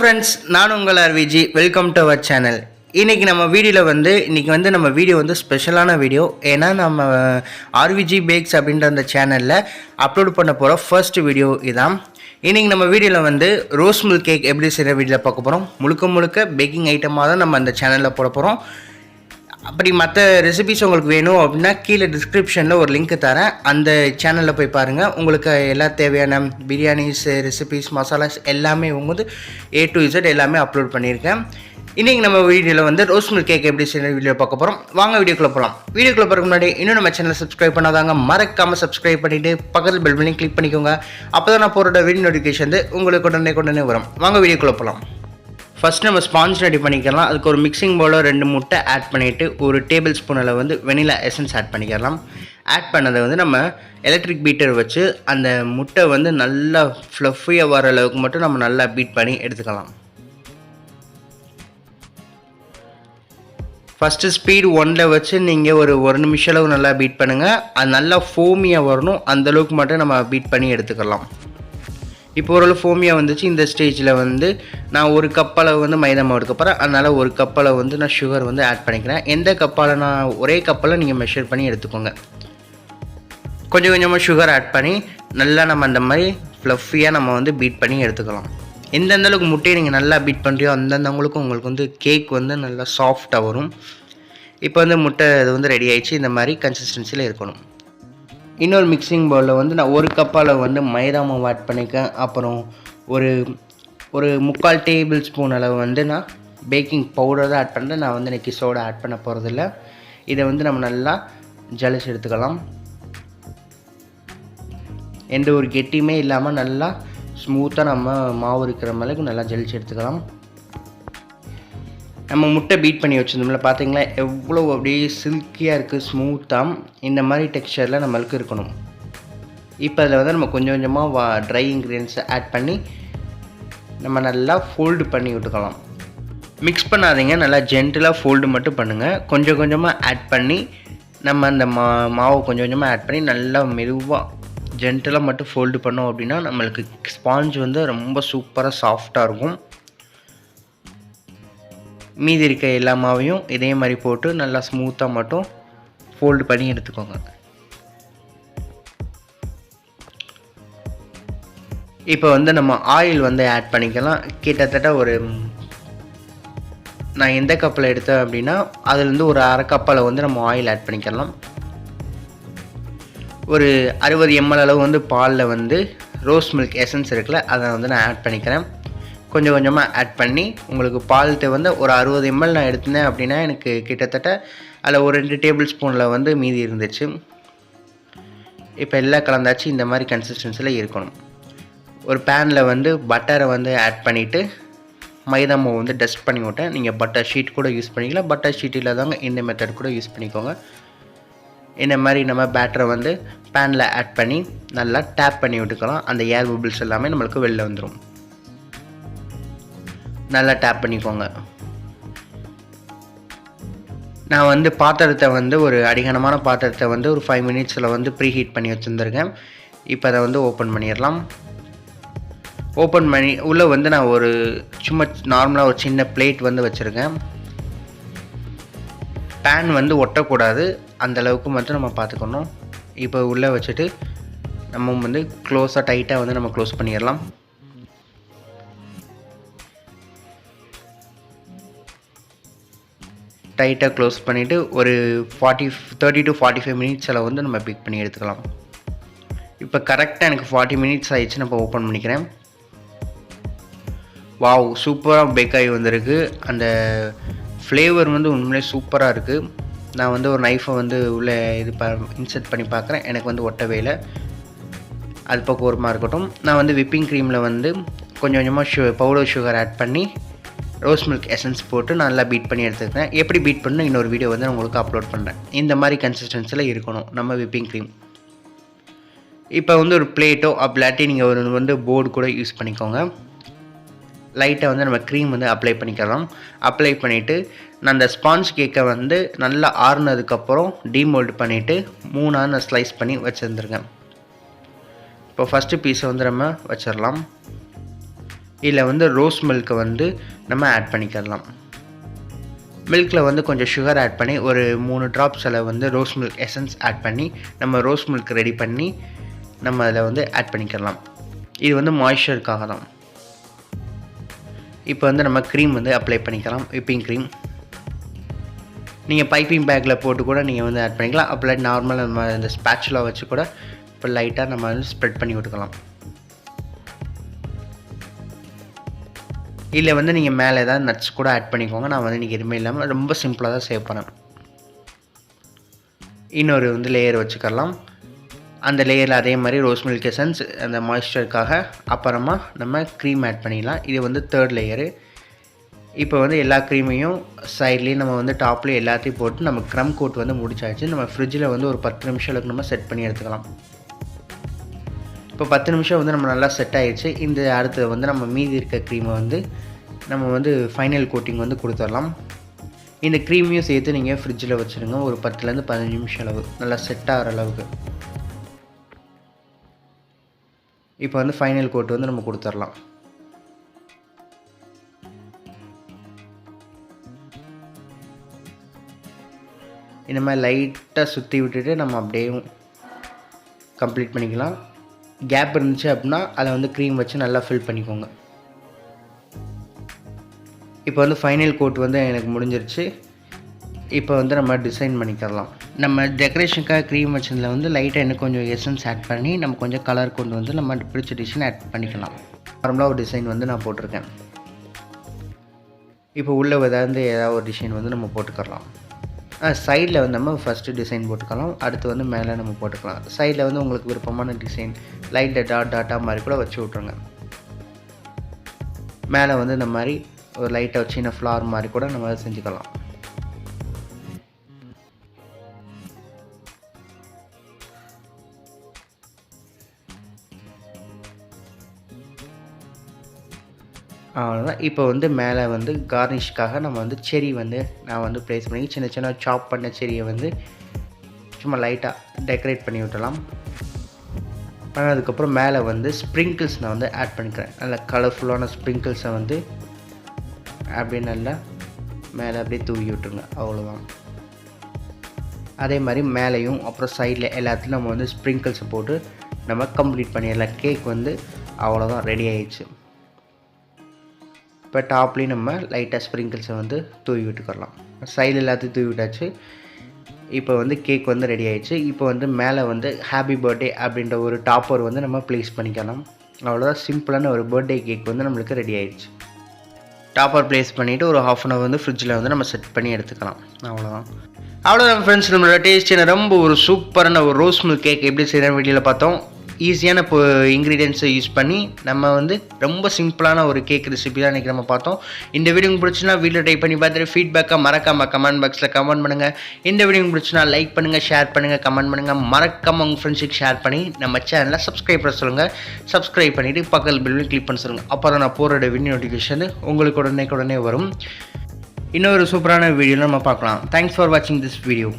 friends, நான் உங்கள் RVG. Welcome to our channel. இன்னைக்கு நம்ம வீடியோ வந்து ஸ்பெஷலான வீடியோ. ஏன்னா நம்ம RVG Bakes அப்படின்ற அந்த சேனலில் அப்லோட் பண்ண போகிற ஃபர்ஸ்ட் வீடியோ இதான். இன்றைக்கி நம்ம வீடியோவில் வந்து ரோஸ் மில்க் கேக் எப்படி செய்கிற வீடியோவில் பார்க்க போகிறோம். முழுக்க பேக்கிங் ஐட்டமாக தான் நம்ம அந்த சேனலில் போட போகிறோம். அப்படி மற்ற ரெசிபிஸ் உங்களுக்கு வேணும் அப்படின்னா கீழே டிஸ்கிரிப்ஷனில் ஒரு லிங்க் தரேன். அந்த சேனலில் போய் பாருங்கள். உங்களுக்கு எல்லா தேவையான பிரியாணிஸ் ரெசிபிஸ் மசாலாஸ் எல்லாமே வந்து A to Z எல்லாமே அப்லோட் பண்ணியிருக்கேன். இன்றைக்கி நம்ம வீடியோவில் வந்து ரோஸ் மில்க் கேக் எப்படி செய்கிற வீடியோ பார்க்க போகிறோம். வாங்க வீடியோக்குள்ளே போகலாம். வீடியோக்குள்ளே போகிறதுக்கு முன்னாடி இன்னும் நம்ம சேனலை சப்ஸ்கிரைப் பண்ணாதாங்க மறக்காமல் சப்ஸ்கிரைப் பண்ணிவிட்டு பக்கத்தில் பெல் பண்ணி கிளிக் பண்ணிக்கோங்க. அப்போ தான் நான் போகிற வீடியோ நோட்டிஃபிகேஷன் வந்து உங்களுக்கு உடனே வரும். வாங்க வீடியோக்குள்ளே போகலாம். ஃபஸ்ட் நம்ம ஸ்பாஞ்ச் ரெடி பண்ணிக்கலாம். அதுக்கு ஒரு மிக்சிங் பவுலில் 2 முட்டை ஆட் பண்ணிவிட்டு ஒரு டேபிள் ஸ்பூன் அளவு வந்து வெனிலா எசன்ஸ் ஆட் பண்ணிக்கலாம். ஆட் பண்ணதை வந்து நம்ம எலக்ட்ரிக் பீட்டர் வச்சு அந்த முட்டை வந்து நல்லா ஃப்ளஃபியாக வர அளவுக்கு மட்டும் நம்ம நல்லா பீட் பண்ணி எடுத்துக்கலாம். ஃபஸ்ட்டு ஸ்பீட் 1ல் வச்சு நீங்கள் ஒரு நிமிஷம் அளவு நல்லா பீட் பண்ணுங்கள். அது நல்லா ஃபோமியாக வரணும். அந்தளவுக்கு மட்டும் நம்ம பீட் பண்ணி எடுத்துக்கலாம். இப்போ ஓரளவு ஃபோமியாக வந்துச்சு. இந்த ஸ்டேஜில் வந்து நான் ஒரு கப்பால் வந்து மைதா மாவு எடுக்க போகிறேன். அதனால் ஒரு கப்பால் வந்து நான் சுகர் வந்து ஆட் பண்ணிக்கிறேன். எந்த கப்பால் நான் ஒரே கப்பால் நீங்கள் மெஷர் பண்ணி எடுத்துக்கோங்க. கொஞ்சமாக சுகர் ஆட் பண்ணி நல்லா நம்ம அந்த மாதிரி ஃப்ளஃபியாக நம்ம வந்து பீட் பண்ணி எடுத்துக்கலாம். எந்தெந்த அளவுக்கு முட்டையை நீங்கள் நல்லா பீட் பண்ணுறியோ அந்தந்தவங்களுக்கும் உங்களுக்கு வந்து கேக் வந்து நல்லா சாஃப்டாக வரும். இப்போ வந்து முட்டை இது வந்து ரெடி ஆகிடுச்சு. இந்த மாதிரி கன்சிஸ்டன்சியில் இருக்கணும். இன்னொரு மிக்சிங் பவுலில் வந்து நான் ஒரு கப்பால் வந்து மைதா மாவு ஆட் பண்ணிக்கேன். அப்புறம் ஒரு 3/4 டேபிள் ஸ்பூன் அளவு வந்து நான் பேக்கிங் பவுடர் தான் ஆட் பண்ணுறேன். நான் வந்து இன்றைக்கி சோடா ஆட் பண்ண போகிறதில்ல. இதை வந்து நம்ம நல்லா ஜலிச்சு எடுத்துக்கலாம். எந்த ஒரு கெட்டியுமே இல்லாமல் நல்லா ஸ்மூத்தாக நம்ம மாவு இருக்கிற மாதிரி நல்லா ஜலிச்சு எடுத்துக்கலாம். நம்ம முட்டை பீட் பண்ணி வச்சுருந்தோம்ல, பார்த்தீங்களா எவ்வளோ அப்படியே சில்கியாக இருக்குது, ஸ்மூத்தாக இந்த மாதிரி டெக்ஸ்சரில் நம்மளுக்கு இருக்கணும். இப்போ அதில் வந்து நம்ம கொஞ்சமாக ட்ரை இன்க்ரீடியன்ஸை ஆட் பண்ணி நம்ம நல்லா ஃபோல்டு பண்ணி விட்டுக்கலாம். மிக்ஸ் பண்ணாதீங்க, நல்லா ஜென்டிலாக ஃபோல்டு மட்டும் பண்ணுங்கள். கொஞ்சமாக ஆட் பண்ணி நம்ம அந்த மாவு கொஞ்சமாக ஆட் பண்ணி நல்லா மெதுவாக ஜென்டிலாக மட்டும் ஃபோல்டு பண்ணோம் அப்படின்னா நம்மளுக்கு ஸ்பாஞ்ச் வந்து ரொம்ப சூப்பராக சாஃப்டாக இருக்கும். மீதி இருக்க எல்லா மாவையும் இதே மாதிரி போட்டு நல்லா ஸ்மூத்தாக மட்டும் ஃபோல்டு பண்ணி எடுத்துக்கோங்க. இப்போ வந்து நம்ம ஆயில் வந்து ஆட் பண்ணிக்கலாம். கிட்டத்தட்ட நான் எந்த கப்பில் எடுத்தேன் அப்படின்னா அதுலேருந்து ஒரு அரை கப்பால் வந்து நம்ம ஆயில் ஆட் பண்ணிக்கலாம். ஒரு 60 ml அளவு வந்து பாலில் வந்து ரோஸ் மில்க் எசன்ஸ் இருக்குல்ல, அதை வந்து நான் ஆட் பண்ணிக்கிறேன். கொஞ்சமாக ஆட் பண்ணி உங்களுக்கு பால் வந்து ஒரு 60 ml நான் எடுத்தேன் அப்படின்னா எனக்கு கிட்டத்தட்ட அதில் ஒரு 2 டேபிள் ஸ்பூனில் வந்து மீதி இருந்துச்சு. இப்போ எல்லாம் கலந்தாச்சு. இந்த மாதிரி கன்சிஸ்டன்சியில் இருக்கணும். ஒரு பேனில் வந்து பட்டரை வந்து ஆட் பண்ணிவிட்டு மைதா மாவு வந்து டஸ்ட் பண்ணி விட்டேன். நீங்கள் பட்டர் ஷீட் கூட யூஸ் பண்ணிக்கலாம். பட்டர் ஷீட் இல்லாதவங்க இந்த மெத்தட் கூட யூஸ் பண்ணிக்கோங்க. இந்த மாதிரி நம்ம பேட்டரை வந்து பேனில் ஆட் பண்ணி நல்லா டேப் பண்ணி விட்டுக்கலாம். அந்த ஏர் பபிள்ஸ் எல்லாமே நம்மளுக்கு வெளில வந்துடும். நல்லா டேப் பண்ணிக்கோங்க. நான் வந்து பாத்திரத்தை வந்து ஒரு அடிகனமான பாத்திரத்தை வந்து ஒரு 5 மினிட்ஸில் வந்து ப்ரீ ஹீட் பண்ணி வச்சுருந்துருக்கேன். இப்போ அதை வந்து ஓப்பன் பண்ணிடலாம். ஓப்பன் பண்ணி உள்ளே வந்து நான் ஒரு சும்மா நார்மலாக ஒரு சின்ன பிளேட் வந்து வச்சுருக்கேன். பேன் வந்து ஒட்டக்கூடாது, அந்தளவுக்கு மட்டும் நம்ம பார்த்துக்கணும். இப்போ உள்ளே வச்சுட்டு நம்ம வந்து டைட்டாக வந்து நம்ம க்ளோஸ் பண்ணிடலாம். டைட்டாக க்ளோஸ் பண்ணிவிட்டு ஒரு 30 to 45 மினிட்ஸில் வந்து நம்ம பேக் பண்ணி எடுத்துக்கலாம். இப்போ கரெக்டாக எனக்கு 40 மினிட்ஸ் ஆகிடுச்சு. நான் இப்போ ஓப்பன் பண்ணிக்கிறேன். வாவ், சூப்பராக பேக் ஆகி வந்திருக்கு. அந்த ஃப்ளேவர் வந்து உண்மையிலே சூப்பராக இருக்குது. நான் வந்து ஒரு நைஃபை வந்து உள்ளே இன்சர்ட் பண்ணி பார்க்குறேன். எனக்கு வந்து ஒட்டவே இல்லை. அது பக்கம் ஓரமாக இருக்கட்டும். நான் வந்து விப்பிங் க்ரீமில் வந்து கொஞ்சமாக பவுடர் சுகர் ஆட் பண்ணி ரோஸ் மில்க் எசன்ஸ் போட்டு நல்லா பீட் பண்ணி எடுத்துக்கிறேன். எப்படி பீட் பண்ணணும் இன்னொரு வீடியோ வந்து நான் உங்களுக்கு அப்லோட் பண்ணுறேன். இந்த மாதிரி கன்சிஸ்டன்சியில் இருக்கணும் நம்ம விப்பிங் க்ரீம். இப்போ வந்து ஒரு பிளேட்டோ அப்படிலாட்டி நீங்கள் வந்து போர்டு கூட யூஸ் பண்ணிக்கோங்க. லைட்டாக வந்து நம்ம க்ரீம் வந்து அப்ளை பண்ணிக்கலாம். அப்ளை பண்ணிவிட்டு நான் அந்த ஸ்பாஞ்ச் கேக்கை வந்து நல்லா ஆறுனதுக்கப்புறம் டீமோல்டு பண்ணிவிட்டு 3 ஸ்லைஸ் பண்ணி வச்சுருந்துருக்கேன். இப்போ ஃபஸ்ட்டு பீஸை வந்து நம்ம வச்சிடலாம். இதில் வந்து ரோஸ் மில்க்கை வந்து நம்ம ஆட் பண்ணிக்கலாம். மில்கில் வந்து கொஞ்சம் சுகர் ஆட் பண்ணி ஒரு 3 ட்ராப்ஸ் அளவு வந்து ரோஸ் மில்க் எசன்ஸ் ஆட் பண்ணி நம்ம ரோஸ் மில்க் ரெடி பண்ணி நம்ம அதில் வந்து ஆட் பண்ணிக்கலாம். இது வந்து மாய்ஸ்சருக்காக தான். இப்போ வந்து நம்ம க்ரீம் வந்து அப்ளை பண்ணிக்கலாம். விப்பிங் க்ரீம் நீங்கள் பைப்பிங் பேக்கில் போட்டு கூட நீங்கள் வந்து ஆட் பண்ணிக்கலாம். அப்போ நார்மலாக நம்ம இந்த ஸ்பேச்சுலா வச்சு கூட இப்போ லைட்டாக நம்ம வந்து ஸ்ப்ரெட் பண்ணி விட்டுக்கலாம். இதில் வந்து நீங்கள் மேலே ஏதாவது நட்ஸ் கூட ஆட் பண்ணிக்கோங்க. நான் வந்து இன்றைக்கி எதுவுமே இல்லாமல் ரொம்ப சிம்பிளாக தான் சேவ் பண்ணேன். இன்னொரு வந்து லேயர் வச்சுக்கலாம். அந்த லேயரில் அதே மாதிரி ரோஸ் மில்க் எசன்ஸ் அந்த மாய்ஸ்சருக்காக அப்புறமா நம்ம க்ரீம் ஆட் பண்ணிடலாம். இது வந்து 3rd லேயரு. இப்போ வந்து எல்லா க்ரீமையும் சைட்லேயும் நம்ம வந்து டாப்லேயும் எல்லாத்தையும் போட்டு நம்ம க்ரம் கோட் வந்து முடிச்சாச்சு. நம்ம ஃப்ரிட்ஜில் வந்து ஒரு 10 நிமிஷம் அளவுக்கு நம்ம செட் பண்ணி எடுத்துக்கலாம். இப்போ 10 நிமிஷம் வந்து நம்ம நல்லா செட் ஆகிடுச்சு. இந்த அடுத்து வந்து நம்ம மீதி இருக்க க்ரீமை வந்து நம்ம வந்து ஃபைனல் கோட்டிங் வந்து கொடுத்துடலாம். இந்த க்ரீமையும் சேர்த்து நீங்கள் ஃப்ரிட்ஜில் வச்சுருங்க ஒரு 10லேருந்து 15 நிமிஷம் அளவு நல்லா செட் ஆகிற அளவுக்கு. இப்போ வந்து ஃபைனல் கோட் வந்து நம்ம கொடுத்துடலாம். இந்த மாதிரி லைட்டாக சுற்றி விட்டுட்டு நம்ம அப்படியே கம்ப்ளீட் பண்ணிக்கலாம். கேப் இருந்துச்சு அப்படின்னா அதை வந்து க்ரீம் வச்சு நல்லா ஃபில் பண்ணிக்கோங்க. இப்போ வந்து ஃபைனல் கோட் வந்து எனக்கு முடிஞ்சிருச்சு. இப்போ வந்து நம்ம டிசைன் பண்ணிக்கலாம். நம்ம டெக்கரேஷனுக்காக க்ரீம் வச்சதில் வந்து லைட்டாக இன்னும் கொஞ்சம் எசன்ஸ் ஆட் பண்ணி நம்ம கொஞ்சம் கலர் கொண்டு வந்து நம்ம பிடிச்ச டிசைன் ஆட் பண்ணிக்கலாம். நார்மலாக ஒரு டிசைன் வந்து நான் போட்டிருக்கேன். இப்போ உள்ளே ஏதாவது ஒரு டிசைன் வந்து நம்ம போட்டுக்கலாம். சைடில் வந்து நம்ம ஃபஸ்ட்டு டிசைன் போட்டுக்கலாம். அடுத்து வந்து மேலே நம்ம போட்டுக்கலாம். சைடில் வந்து உங்களுக்கு விருப்பமான டிசைன் லைட்டாக டாட்டாக மாதிரி கூட வச்சு விட்ருங்க. மேலே வந்து இந்த மாதிரி ஒரு லைட்டாக சின்ன ஃப்ளவர் மாதிரி கூட நம்ம செஞ்சுக்கலாம். அவ்வளோதான். இப்போ வந்து மேலே வந்து கார்னிஷ்காக நம்ம வந்து செரி வந்து நான் வந்து ப்ளேஸ் பண்ணி சின்ன சின்ன சாப் பண்ண செரியை வந்து சும்மா லைட்டாக டெக்கரேட் பண்ணி விட்டலாம். அதுக்கப்புறம் மேலே வந்து ஸ்ப்ரிங்கிள்ஸ் நான் வந்து ஆட் பண்ணிக்கிறேன். நல்ல கலர்ஃபுல்லான ஸ்ப்ரிங்கிள்ஸை வந்து அப்படியே நல்லா மேலே அப்படியே தூவி விட்டுருங்க. அவ்வளோதான். அதே மாதிரி மேலேயும் அப்புறம் சைடில் எல்லாத்துலையும் நம்ம வந்து ஸ்ப்ரிங்கிள்ஸை போட்டு நம்ம கம்ப்ளீட் பண்ணிடலாம். கேக் வந்து அவ்வளோதான், ரெடி ஆகிடுச்சு. இப்போ டாப்லேயும் நம்ம லைட்டாக ஸ்ப்ரிங்கிள்ஸை வந்து தூவி விட்டுக்கலாம். சைடில் எல்லாத்தையும் தூவி விட்டாச்சு. இப்போ வந்து கேக் வந்து ரெடி ஆகிடுச்சு. இப்போ வந்து மேலே வந்து ஹாப்பி பர்த்டே அப்படின்ற ஒரு டாப்பர் வந்து நம்ம ப்ளேஸ் பண்ணிக்கலாம். அவ்வளோதான், சிம்பிளான ஒரு பர்த்டே கேக் வந்து நம்மளுக்கு ரெடி ஆகிடுச்சு. டாப்பர் ப்ளேஸ் பண்ணிவிட்டு ஒரு 1/2 அன் ஹவர் வந்து ஃப்ரிட்ஜில் வந்து நம்ம செட் பண்ணி எடுத்துக்கலாம். அவ்வளோதான் ஃப்ரெண்ட்ஸ், நம்மளோட டேஸ்டியான ரொம்ப ஒரு சூப்பரான ஒரு ரோஸ் மில்க் கேக் எப்படி செய்கிறேன் வீடியோவில் பார்த்தோம். ஈஸியான இன்க்ரீடியன்ஸை யூஸ் பண்ணி நம்ம வந்து ரொம்ப சிம்பிளான ஒரு கேக் ரெசிபி தான் இன்றைக்கி நம்ம பார்த்தோம். இந்த வீடியோ பிடிச்சினா வீடியோ ட்ரை பண்ணி பார்த்துட்டு ஃபீட்பேக்காக மறக்காமல் கமெண்ட் பாக்ஸில் கமெண்ட் பண்ணுங்கள். இந்த வீடியோ பிடிச்சினா லைக் பண்ணுங்கள், ஷேர் பண்ணுங்கள், கமெண்ட் பண்ணுங்கள். மறக்காமல் உங்கள் ஃப்ரெண்ட்ஸுக்கு ஷேர் பண்ணி நம்ம சேனலை சப்ஸ்கிரைப் பண்ண சொல்லுங்கள். சப்ஸ்கிரைப் பண்ணிவிட்டு பக்கத்தில் பெல்லையும் கிளிக் பண்ண சொல்லுங்கள். அப்போ தான் நான் போகிற வீடியோ நோட்டிஃபிகேஷன் உங்களுக்கு உடனே வரும். இன்னொரு சூப்பரான வீடியோவில் நம்ம பார்க்கலாம். தேங்க்ஸ் ஃபார் வாட்சிங் திஸ் வீடியோ.